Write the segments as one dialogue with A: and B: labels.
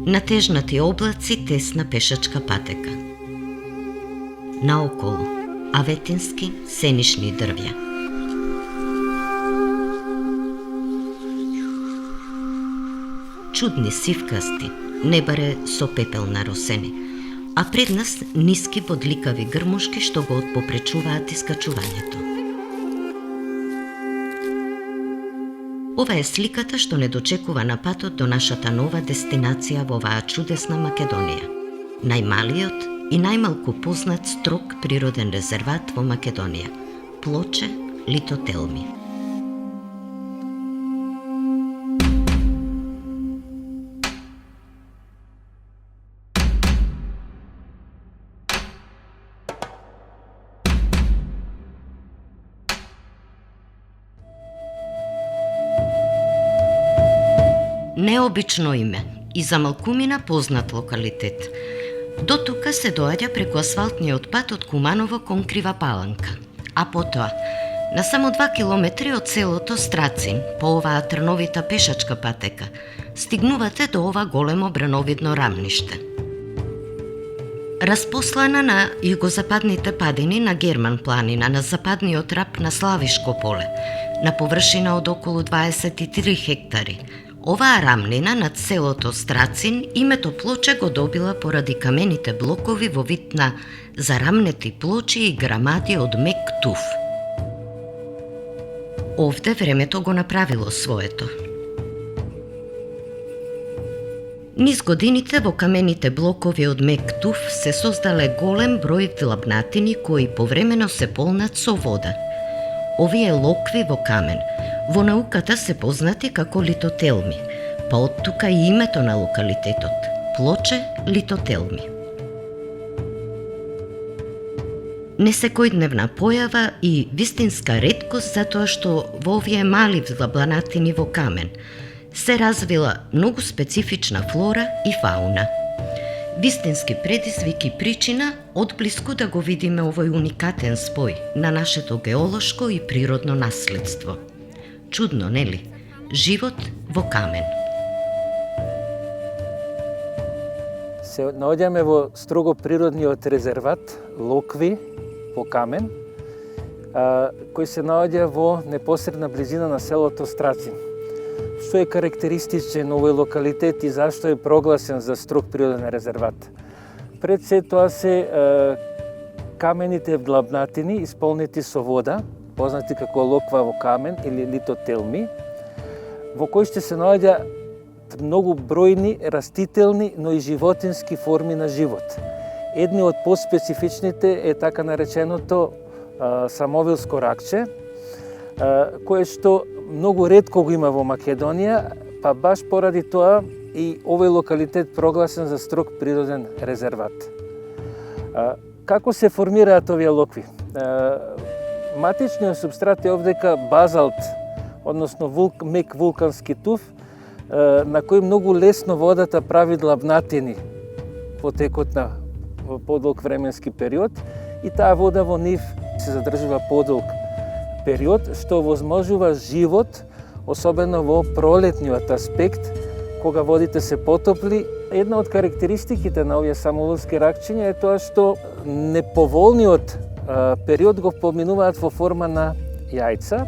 A: Натежнати облаци, тесна пешачка патека. Наоколу аветински сенишни дрвја. Чудни сивкасти, небаре со пепел наросени, а пред нас ниски подликави грмушки што го отпопречуваат искачувањето. Ова е сликата што не дочекува на патот до нашата нова дестинација во оваа чудесна Македонија. Најмалиот и најмалку познат строг природен резерват во Македонија – Плоче Литотелми. Необично име и за малкумина познат локалитет. До тука се доаѓа преку асфалтниот пат од Куманово кон Крива Паланка. А потоа, на само 2 километри од селото Страцин, по оваа трновита пешачка патека, стигнувате до ова големо бреновидно рамниште. Распослана на југозападните падини на Герман планина, на западниот рап на Славишко поле, на површина од околу 23 хектари, оваа рамнина над селото Страцин името Плоче го добила поради камените блокови во вид на зарамнети плочи и грамади од мек туф. Овде времето го направило своето. Низ годините во камените блокови од мек туф се создале голем број длабнатини кои повремено се полнат со вода. Овие локви во камен во науката се познати како литотелми, па од тука и името на локалитетот – Плоче Литотелми. Несекојдневна појава и вистинска реткост затоа што во овие мали длабнатини во камен се развила многу специфична флора и фауна. Вистински предизвик и причина одблиску да го видиме овој уникатен спој на нашето геолошко и природно наследство. Чудно, нели? Живот во камен.
B: Се наоѓаме во строго природниот резерват Локви во Камен, кој се наоѓа во непосредна близина на селото Страцин. Што е карактеристичен овој локалитет и зашто е прогласен за строг природен резерват? Пред се тоа се камените длабнатини исполнети со вода, познати како локва во камен или литотелми, во кои ще се наоѓа многу бројни растителни, но и животински форми на живот. Едни од поспецифичните е така нареченото самовилско ракче, кое што многу ретко го има во Македонија, па баш поради тоа и овој локалитет прогласен за строг природен резерват. Како се формираат овие локви? Матичниот субстрат е овдека базалт, односно мек вулкански туф, на кој многу лесно водата прави длабнатини во текот на подолг временски период и таа вода во нив се задржува подолг период, што возможува живот, особено во пролетниот аспект, кога водите се потопли. Една од карактеристиките на овие самовилски ракчиња е тоа што неповолниот период го поминуваат во форма на јајца.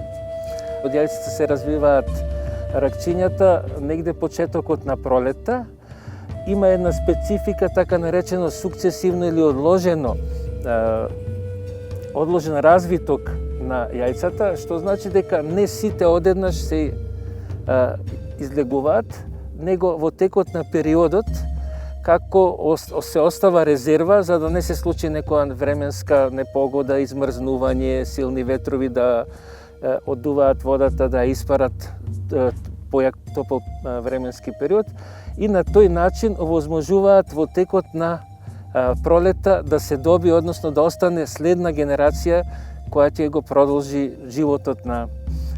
B: Од јајцата се развиваат ракчињата негде почетокот на пролетта. Има една специфика, така наречено сукцесивно или одложен развиток на јајцата, што значи дека не сите одеднаш се излегуваат, него во текот на периодот, како се остава резерва, за да не се случи некоја временска непогода, измрзнување, силни ветрови да оддуваат водата, да испарат појак топол временски период и на тој начин овозможуваат во текот на пролета да се доби, односно да остане следна генерација која ќе го продолжи животот на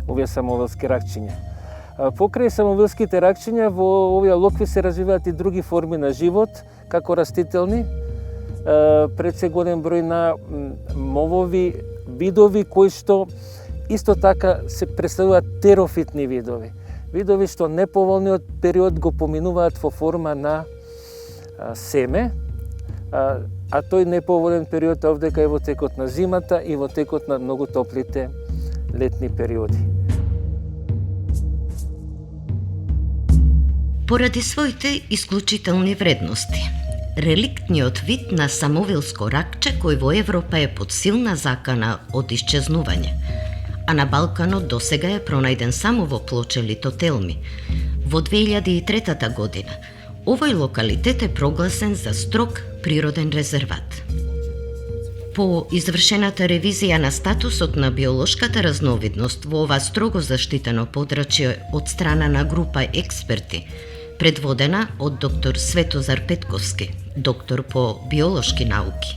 B: овие самовилски ракчиња. Покрај самовилските ракчиња, во овие локви се развиваат и други форми на живот, како растителни, пред се голем број на мовови видови кои што исто така се представуваат терофитни видови. Видови што неповолниот период го поминуваат во форма на семе, а тој неповолен период овдека е во текот на зимата и во текот на многу топлите летни периоди.
A: Поради своите исклучителни вредности, реликтниот вид на самовилско ракче кој во Европа е под силна закана од исчезнување, а на Балканот досега е пронајден само во плоче Литотелми. Во 2003 година овој локалитет е прогласен за строг природен резерват. По извршената ревизија на статусот на биолошката разновидност во ова строго заштитено подрачје од страна на група експерти, предводена од доктор Светозар Петковски, доктор по биолошки науки,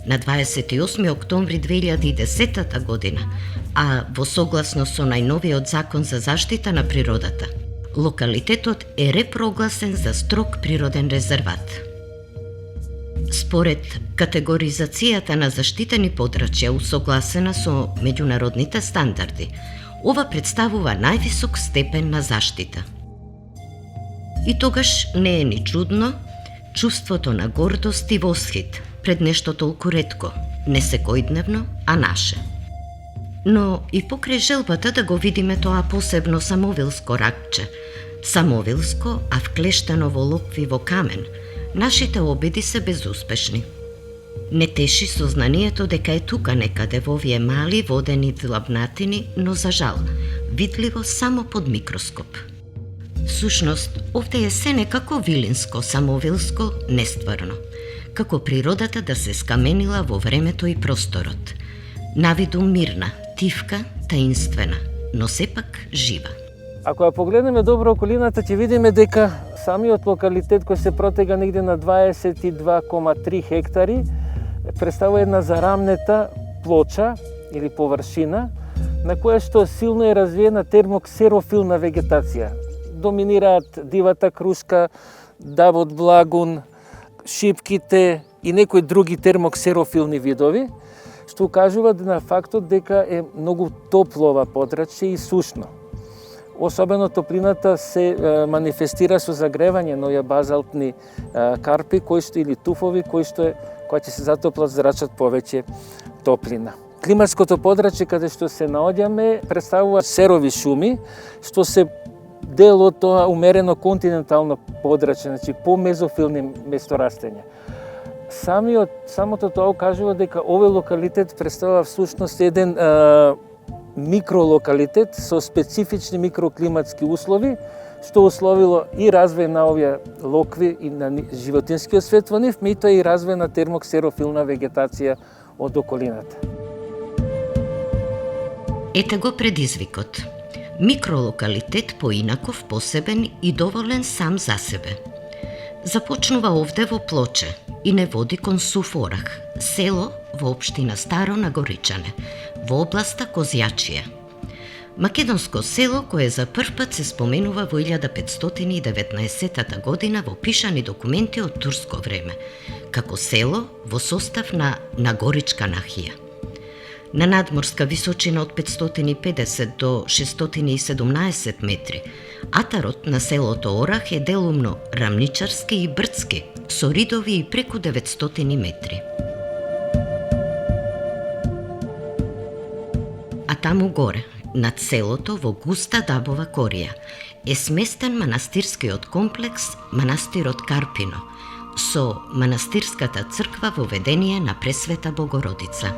A: на 28 октомври 2010 година, а во согласно со најновиот закон за заштита на природата, локалитетот е репрогласен за строг природен резерват. Според категоризацијата на заштитени подрачја усогласена со меѓународните стандарди, ова представува највисок степен на заштита. И тогаш не е ни чудно чувството на гордост и восхит пред нешто толку ретко, не секојдневно, а наше. Но и покрај желбата да го видиме тоа посебно самовилско ракче, самовилско, а вклештено во локви во камен, нашите обиди се безуспешни. Не теши сознанието дека е тука некаде во овие мали водени длабнатини, но за жал, видливо само под микроскоп. Всушност, овде е се некако вилинско, самовилско, нестварно, како природата да се скаменила во времето и просторот. Навиду мирна, тивка, таинствена, но сепак жива.
B: Ако ја погледнеме добро околината, ќе видиме дека самиот локалитет кој се протега негде на 22,3 хектари представува една зарамнета плоча или површина на која што силно е развиена термоксерофилна вегетација. Доминираат дивата крушка, давот благун, шипките и некои други термоксерофилни видови, што укажува на фактот дека е многу топло ова подрачје и сушно. Особено топлината се манифестира со загревање на овие базалтни карпи или туфови кога ќе се затоплат зрачат повеќе топлина. Климатското подрачје каде што се наоѓаме представува серови шуми, што се дел од тоа умерено континентално подрачје, значи помезофилни месторастења. Самото тоа укажува дека овој локалитет представува всушност еден микролокалитет со специфични микроклиматски услови, што условило и развој на овие локви и на животинскиот свет во нив, меѓутоа и развој на термоксерофилна вегетација од околината.
A: Ете го предизвикот. Микролокалитет поинаков, посебен и доволен сам за себе. Започнува овде во Плоче и не води кон Суфорах, село во општина Старо Нагоричане, во областа Козјачија. Македонско село кое за првпат се споменува во 1519 година во пишани документи од турско време, како село во состав на Нагоричка нахија. На надморска височина од 550 до 617 метри, атарот на селото Орах е делумно рамничарски и брдски, со ридови и преку 900 метри. А таму горе, над селото во густа дабова корија, е сместен манастирскиот комплекс Манастирот Карпино, со манастирската црква во ведение на Пресвета Богородица.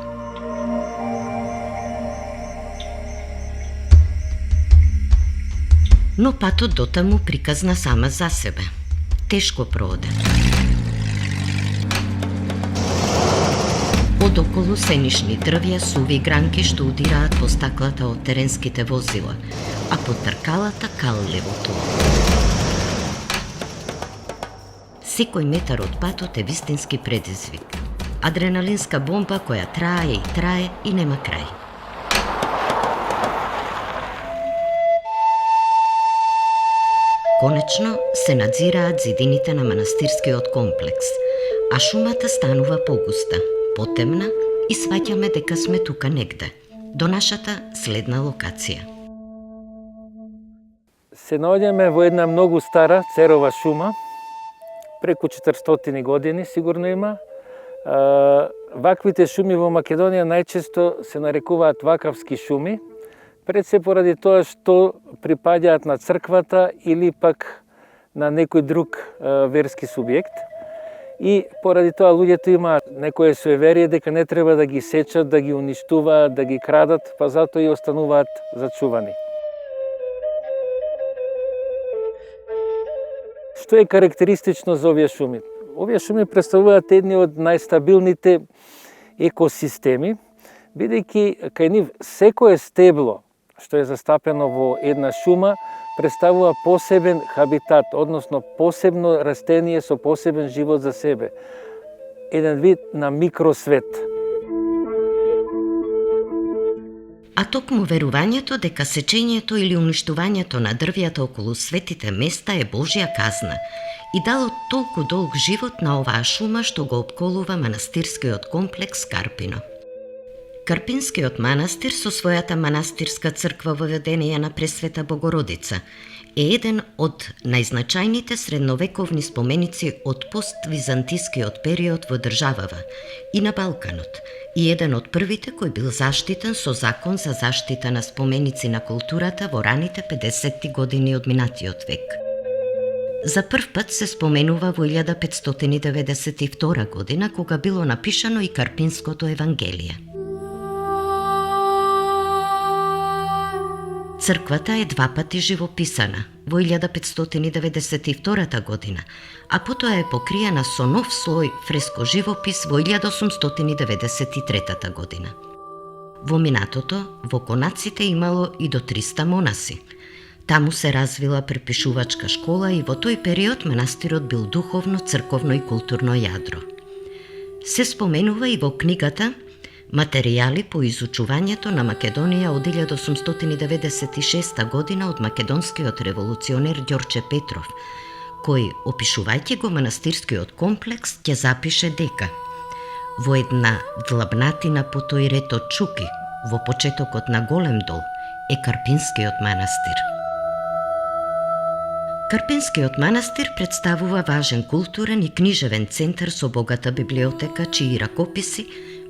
A: Но патот дотаму приказна сама за себе. Тешко прооден. Одоколу сенишни дрвја, суви гранки што удираат по стаклата од теренските возила, а под тркалата калливото. Секој метар од патот е вистински предизвик. Адреналинска бомба која трае и нема крај. Конечно се надзираат зидините на манастирскиот комплекс, а шумата станува погуста, потемна и сваќаме дека сме тука негде, до нашата следна локација.
B: Се наоѓаме во една многу стара церова шума, преку 400 години сигурно има. Ваквите шуми во Македонија најчесто се нарекуваат вакавски шуми, пред се поради тоа што припаѓаат на црквата или пак на некој друг верски субјект. И поради тоа луѓето имаат некое суеверие дека не треба да ги сечат, да ги уништуваат, да ги крадат, па затоа и остануваат зачувани. Што е карактеристично за овие шуми? Овие шуми представуваат едни од најстабилните екосистеми, бидејќи кај нив секое стебло што е застапено во една шума представува посебен хабитат, односно посебно растение со посебен живот за себе. Еден вид на микросвет.
A: А токму верувањето дека сечењето или уништувањето на дрвјата околу светите места е Божја казна и дало толку долг живот на оваа шума што го опколува манастирскиот комплекс Карпино. Карпинскиот манастир со својата манастирска црква во ведение на Пресвета Богородица е еден од најзначајните средновековни споменици од поствизантискиот период во државава и на Балканот и еден од првите кој бил заштитен со закон за заштита на споменици на културата во раните 50-ти години од минатиот век. За прв пат се споменува во 1592 година кога било напишано и Карпинското евангелие. Црквата е два пати живописана, во 1592 година, а потоа е покриена со нов слој фреско живопис во 1893 година. Во минатото, во конаците имало и до 300 монаси. Таму се развила препишувачка школа и во тој период манастирот бил духовно, црковно и културно јадро. Се споменува и во книгата Материјали по изучувањето на Македонија од 1896 година од македонскиот револуционер Ѓорче Петров, кој, опишувајќи го манастирскиот комплекс, ќе запише дека во една длабнатина по тој ред од чуки, во почетокот на Голем дол, е Карпинскиот манастир. Карпинскиот манастир представува важен културен и книжевен центар со богата библиотека, чии ракописи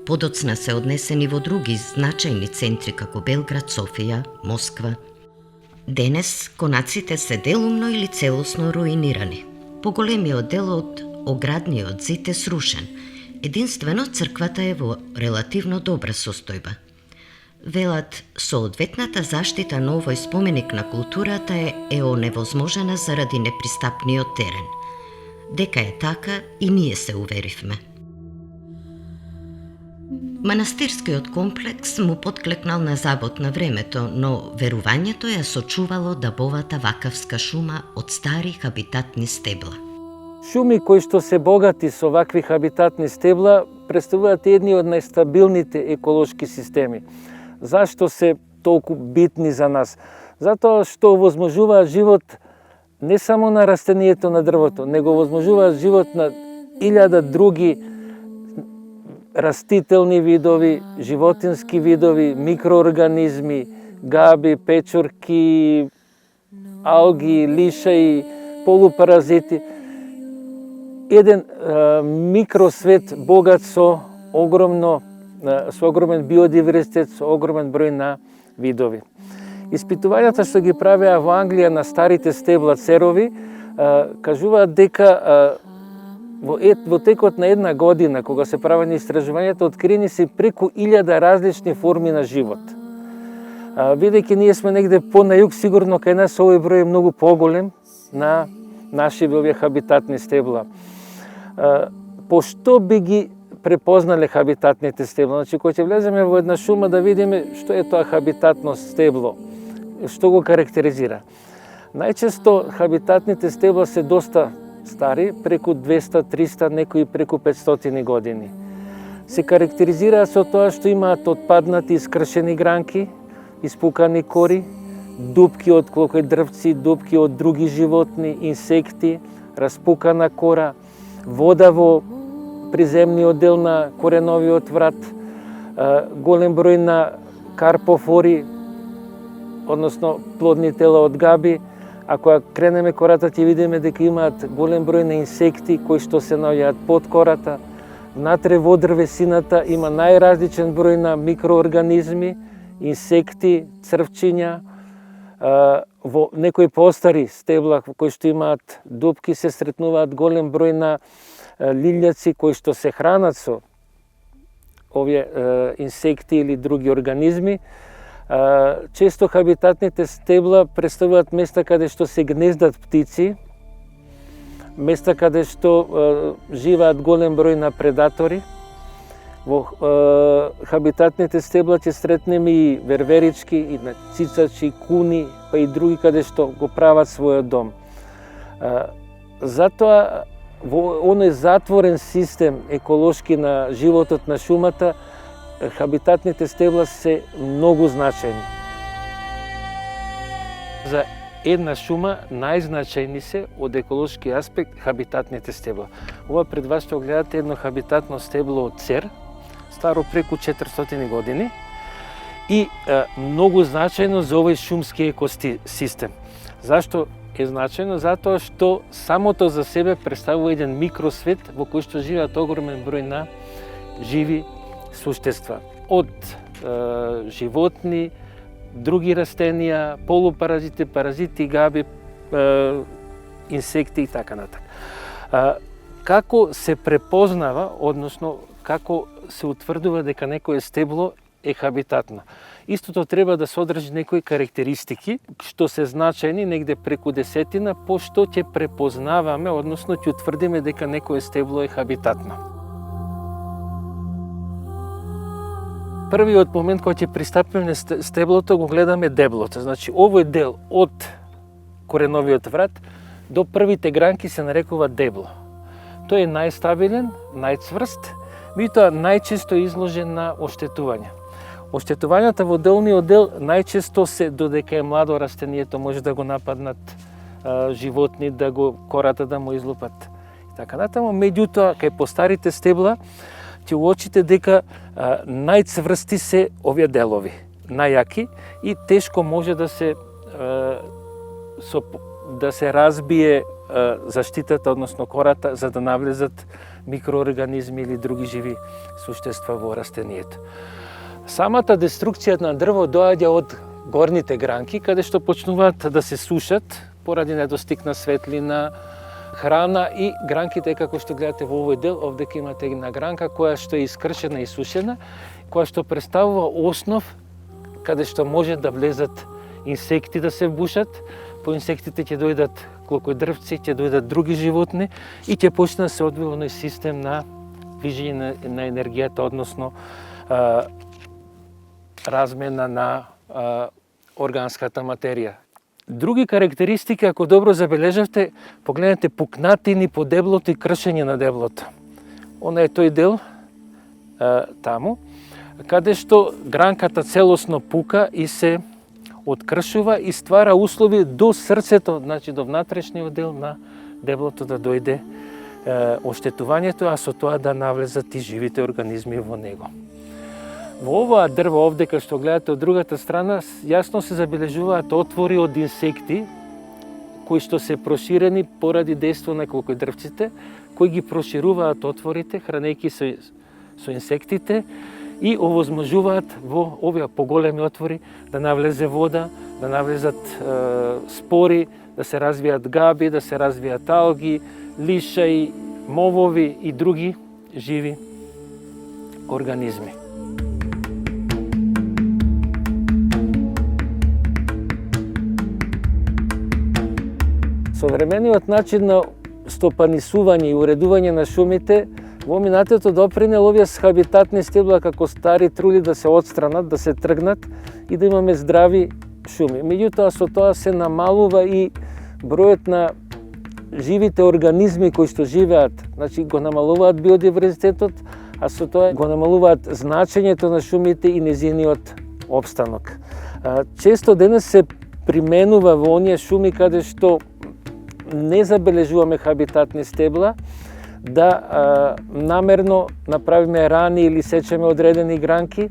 A: подоцна се однесени во други значајни центри како Белград, Софија, Москва. Денес конаците се делумно или целосно руинирани. Поголемиот дел од оградниот зид е срушен. Единствено црквата е во релативно добра состојба. Велат, соодветната заштита на овој споменик на културата е оневозможена заради непристапниот терен. Дека е така и ние се уверивме. Манастирскиот комплекс му подклекнал на забот на времето, но верувањето ја сочувало дабовата вакавска шума од стари хабитатни стебла.
B: Шуми кои што се богати со вакви хабитатни стебла представуваат едни од најстабилните еколошки системи. Зашто се толку битни за нас? Затоа што овозможуваат живот не само на растението на дрвото, него овозможуваат живот на 1000 други растителни видови, животински видови, микроорганизми, габи, печурки, алги, лишаи, полупаразити. Еден микросвет богат со огромен биодиверзитет, со огромен број на видови. Испитувањата што ги правеа во Англија на старите стебла церови, кажуваат дека во текот на една година, кога се правени истражувањата, открени се преку 1000 различни форми на живот. Бидејќи ние сме негде по на југ, сигурно кај нас овој број е многу поголем на наши овие хабитатни стебла. По што би ги препознале хабитатните стебла? Значи, кога ќе влеземе во една шума да видиме што е тоа хабитатно стебло, што го карактеризира. Најчесто хабитатните стебла се доста стари, преку 200, 300, некои преку 500 години. Се карактеризираат со тоа што имаат отпаднати и скршени гранки, испукани кори, дупки од клокој дрвци, дупки од други животни, инсекти, распукана кора, вода во приземниот дел на кореновиот врат, голем број на карпофори, односно плодни тела од габи, Ако ја кренеме кората, ќе видиме дека имаат голем број на инсекти кои што се наоѓаат под кората. Внатре во дрвесината има најразличен број на микроорганизми, инсекти, црвчиња. Во некои постари стебла кои што имаат дупки се сретнуваат голем број на лилјаци кои што се хранат со овие инсекти или други организми. Често хабитатните стебла представуваат места каде што се гнездат птици, места каде што живеат голем број на предатори. Во хабитатните стебла ќе сретнеме и верверички, и цицачи, куни, па и други каде што го прават својот дом. Затоа во оној затворен систем еколошки на животот на шумата, хабитатните стебла се многу значајни. За една шума најзначајни се од еколошки аспект хабитатните стебла. Ова пред вас што гледате едно хабитатно стебло од цер, старо преку 400 години и многу значајно за овој шумски екосистем. Зашто е значајно? Затоа што самото за себе представува еден микросвет во кој што живеат огромен број на живи суштества. Од животни, други растенија, полупаразити, паразити, габи, инсекти и така натаму. Како се препознава, односно како се утврдува дека некое стебло е хабитатно? Истото треба да содржи некои карактеристики што се значајни негде преку 10, по што ќе препознаваме, односно ќе утврдиме дека некое стебло е хабитатно. Првиот момент кога ќе пристапиме на стеблото го гледаме деблото. Значи овој дел од кореновиот врат до првите гранки се нарекува дебло. Тој е најстабилен, најцврст, меѓутоа најчесто изложен на оштетување. Оштетувањата во долниот дел најчесто се додека е младо растението, може да го нападнат животни, да го кората да му излупат и така натаму. Меѓутоа кај постарите стебла ќе уочите дека најцврсти се овие делови, најјаки и тешко може да се разбие заштитата, односно кората, за да навлезат микроорганизми или други живи суштества во растението. Самата деструкција на дрво доаѓа од горните гранки, каде што почнуваат да се сушат поради недостиг на светлина, храна и гранките, како што гледате во овој дел, овдека имате една гранка која што е искршена и сушена, која што представува основ каде што може да влезат инсекти да се бушат. По инсектите ќе дојдат клокодрвци, ќе дојдат други животни и ќе почне да се одвива оној систем на движење на енергијата, односно размена на органската материја. Други карактеристики, ако добро забележавте, погледнете пукнатини по деблото и кршење на деблото. Она е тој дел таму, каде што гранката целосно пука и се откршува и ствара услови до срцето, значи до внатрешниот дел на деблото да дојде оштетувањето, а со тоа да навлезат и живите организми во него. Во оваа дрво овдека што гледате од другата страна, јасно се забележуваат отвори од инсекти кои што се проширени поради дејство на клокодрвците, кои ги прошируваат отворите, хранејќи се со инсектите и овозможуваат во овие поголеми отвори да навлезе вода, да навлезат спори, да се развијат габи, да се развијат алги, лишаи, мовови и други живи организми. Современиот начин на стопанисување и уредување на шумите во минатото допринел овие хабитатни стебла како стари трули да се отстранат, да се тргнат и да имаме здрави шуми. Меѓутоа со тоа се намалува и бројот на живите организми кои што живеат, значи го намалуваат биодиверзитетот, а со тоа го намалуваат значењето на шумите и незиниот опстанок. Често денес се применува во оние шуми каде што не забележуваме хабитатни стебла, да намерно направиме рани или сечеме одредени гранки,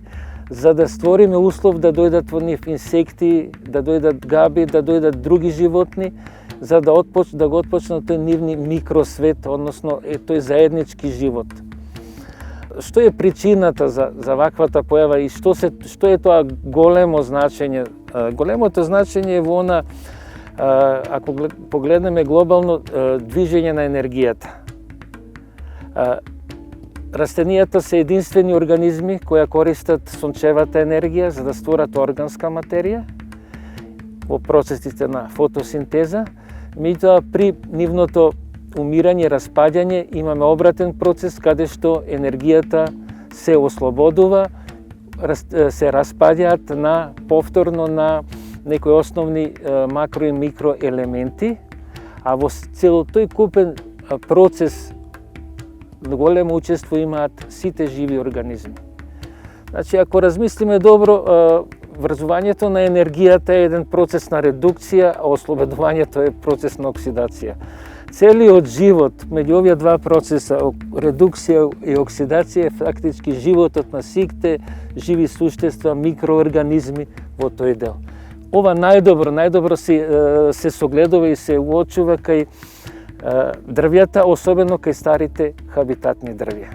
B: за да створиме услов да дојдат во нив инсекти, да дојдат габи, да дојдат други животни, за да го отпочнат тој нивни микросвет, односно тој заеднички живот. Што е причината за ваквата појава и што е тоа големо значење? Големото значење е во она, ако погледнеме глобално, движење на енергијата. Растенијата се единствени организми кои користат сончевата енергија за да створат органска материја во процесите на фотосинтеза. Меѓутоа, при нивното умирање и распаѓање имаме обратен процес каде што енергијата се ослободува, се распаѓаат на повторно на некои основни макро и микро елементи, а во цело тој купен процес големо учество имаат сите живи организми. Значи, ако размислиме добро, врзувањето на енергијата е еден процес на редукција, а ослободувањето е процес на оксидација. Целиот живот, меѓу овие два процеса, редукција и оксидација, е фактички животот на сите живи суштества, микроорганизми во тој дел. Ова најдобро се согледува и се уочува кај дрвјата, особено кај старите хабитатни дрвја.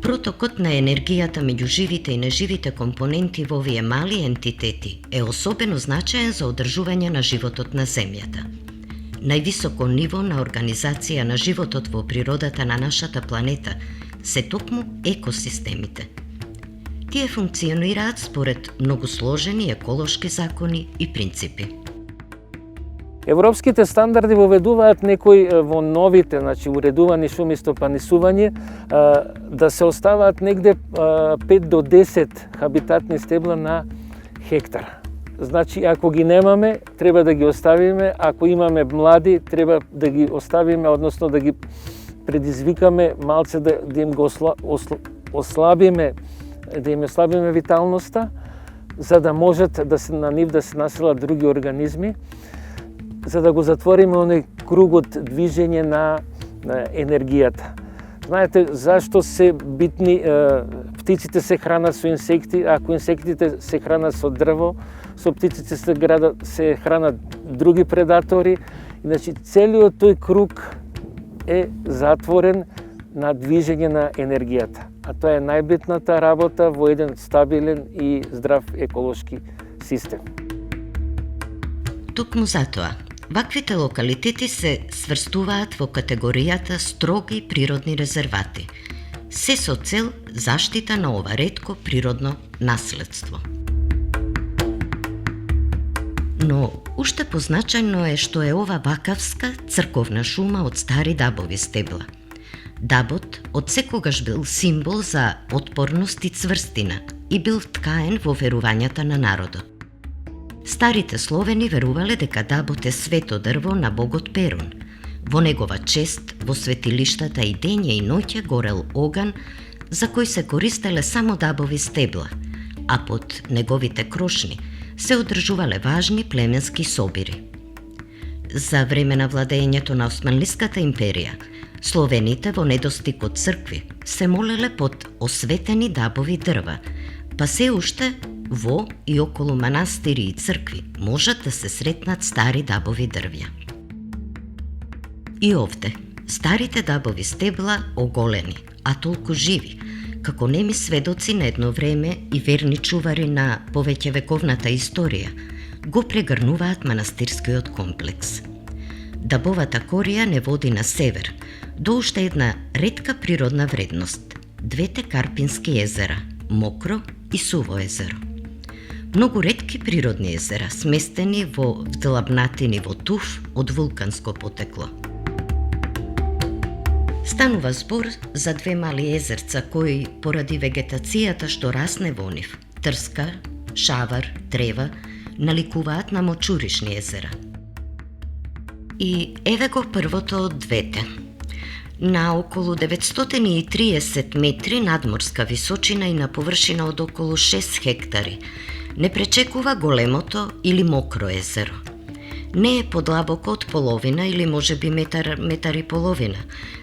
A: Протокот на енергијата меѓу живите и неживите компоненти во овие мали ентитети е особено значаен за одржување на животот на Земјата. Највисоко ниво на организација на животот во природата на нашата планета се токму екосистемите. Тие функционираат според многу сложени еколошки закони и принципи.
B: Европските стандарди воведуваат некои во новите, значи уредувани шуми стопанисување, да се оставаат негде 5 до 10 хабитатни стебла на хектар. Значи, ако ги немаме, треба да ги оставиме, ако имаме млади, треба да ги оставиме, односно да ги предизвикаме малце да им го ослабиме, да им ослабиме виталноста, за да можат на нив да се населат други организми, за да го затвориме оној кругот движење на енергијата. Знаете зашто се битни, птиците се хранат со инсекти, ако инсектите се хранат со дрво, со птиците се хранат други предатори. Значи, целиот тој круг е затворен на движење на енергијата. А тоа е најбитната работа во еден стабилен и здрав еколошки систем.
A: Токму затоа, ваквите локалитети се сврстуваат во категоријата строги природни резервати, се со цел заштита на ова ретко природно наследство. Но уште позначајно е што е ова вакавска црковна шума од стари дабови стебла. Дабот од секогаш бил символ за отпорност и цврстина и бил вткаен во верувањата на народот. Старите словени верувале дека дабот е свето дрво на богот Перун. Во негова чест, во светилиштата и дење и ноќе горел оган, за кој се користеле само дабови стебла, а под неговите крошни се одржувале важни племенски собири. За време на владењето на Османлиската империја, словените во недостиг од цркви се молеле под осветени дабови дрва, па се уште во и околу манастири и цркви можат да се сретнат стари дабови дрвја. И овде, старите дабови стебла оголени, а толку живи, како неми сведоци на едно време и верни чувари на повеќевековната историја, го прегрнуваат манастирскиот комплекс. Дабовата корија не води на север, до уште една ретка природна вредност – двете Карпински езера, Мокро и Суво езеро. Многу ретки природни езера, сместени во вдлабнатини во туф од вулканско потекло. Станува збор за две мали езерца кои, поради вегетацијата што расне во нив, трска, шавар, трева, наликуваат на мочуришни езера. И еве го првото од двете. На околу 930 метри надморска височина и на површина од околу 6 хектари не пречекува големото или Мокро езеро. Не е подлабоко од половина или можеби метар и половина,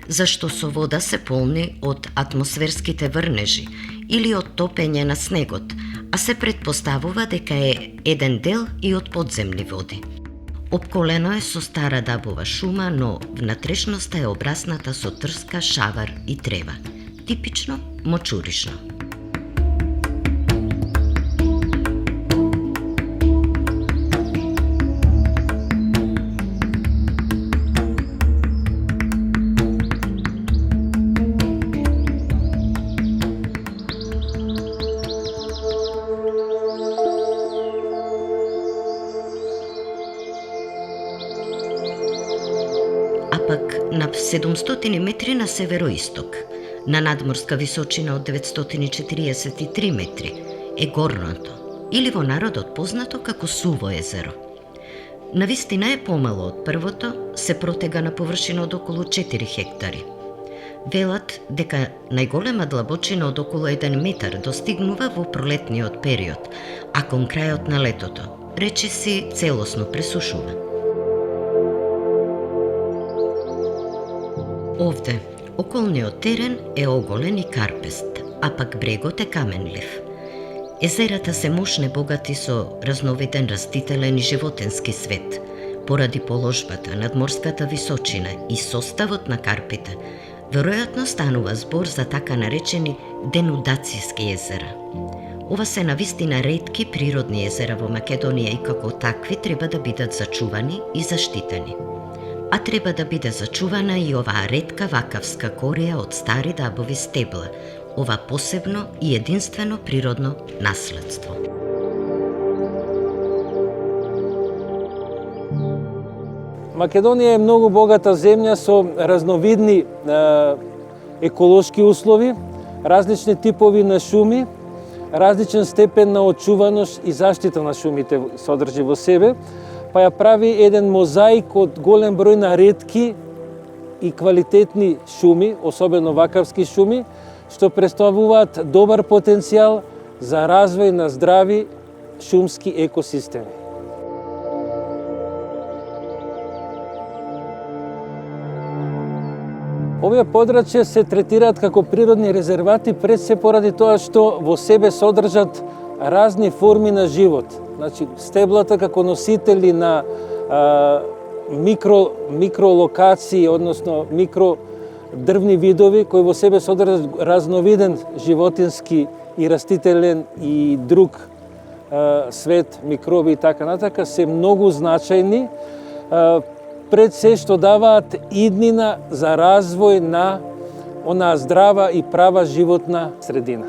A: зашто со вода се полни од атмосферските врнежи или од топење на снегот, а се предпоставува дека е еден дел и од подземни води. Опколено е со стара дабова шума, но внатрешноста е обрасната со трска, шавар и трева. Типично мочуришно. А пак на 700 метри на североисток, на надморска височина од 943 метри, е Горното, или во народот познато како Суво езеро. Навистина е помало од првото, се протега на површина од околу 4 хектари. Велат дека најголема длабочина од околу 1 метар достигнува во пролетниот период, а кон крајот на летото, речиси целосно пресушува. Овде, околниот терен е оголен и карпест, а пак брегот е каменлив. Езерата се мощне богати со разновиден растителен и животински свет, поради положбата, надморската височина и составот на карпите. Веројатно станува збор за така наречени денудацијски езера. Ова се навистина ретки природни езера во Македонија и како такви треба да бидат зачувани и заштитени. А треба да биде зачувана и оваа ретка вакавска корија од стари дабови стебла, ова посебно и единствено природно наследство.
B: Македонија е многу богата земја со разновидни еколошки услови, различни типови на шуми, различен степен на очуваност и заштита на шумите содржи во себе, па ја прави еден мозаик од голем број на ретки и квалитетни шуми, особено вакавски шуми, што представуваат добар потенцијал за развој на здрави шумски екосистеми. Овие подрачја се третираат како природни резервати пред се поради тоа што во себе содржат разни форми на живот. Значи, стеблата како носители на микролокации, односно микродрвни видови кои во себе содржат разновиден животински и растителен и друг свет, микроби и така натака, се многу значајни пред се што даваат иднина за развој на онаа здрава и права животна средина.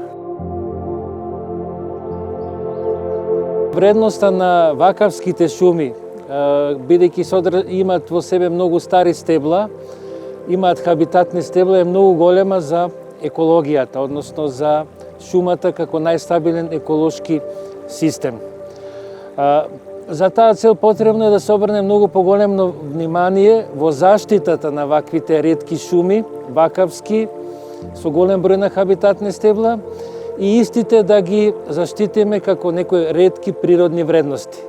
B: Вредноста на вакавските шуми, бидејќи имаат во себе многу стари стебла, имаат хабитатни стебла, е многу голема за екологијата, односно за шумата како најстабилен еколошки систем. За таа цел потребно е да се обрне многу поголемно внимание во заштитата на ваквите ретки шуми, вакавски, со голем број на хабитатни стебла, и истите да ги заштитиме како некои ретки природни вредности.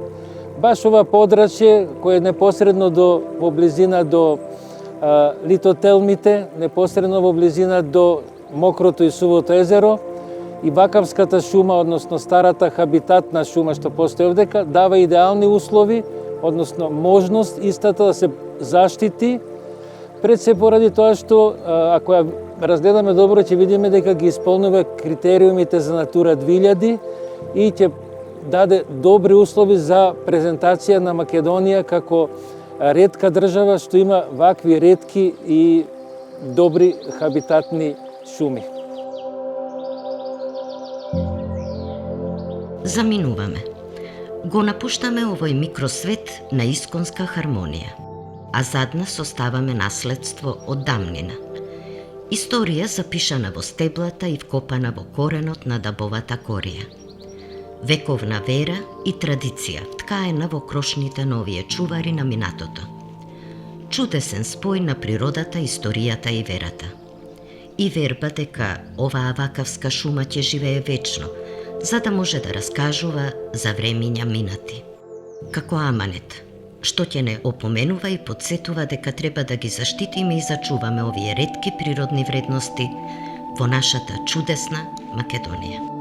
B: Баш ова подрачје, кое е непосредно во близина до литотелмите, непосредно во близина до Мокрото и Сувото езеро, и вакавската шума, односно старата хабитатна шума што постои овдека, дава идеални услови, односно можност истата да се заштити, пред се поради тоа што, ако ја разгледаме добро, ќе видиме дека ги исполнува критериумите за Натура 2000 и ќе даде добри услови за презентација на Македонија како ретка држава што има вакви ретки и добри хабитатни шуми.
A: Заминуваме. Го напуштаме овој микросвет на исконска хармонија, а зад нас оставаме наследство од дамнина. Историја запишана во стеблата и вкопана во коренот на дабовата корија. Вековна вера и традиција ткаена во крошните на овие чувари на минатото. Чудесен спој на природата, историјата и верата. И верба дека оваа вакавска шума ќе живее вечно, за да може да раскажува за времиња минати. Како аманет, што ќе не опоменува и подсетува дека треба да ги заштитиме и зачуваме овие ретки природни вредности во нашата чудесна Македонија.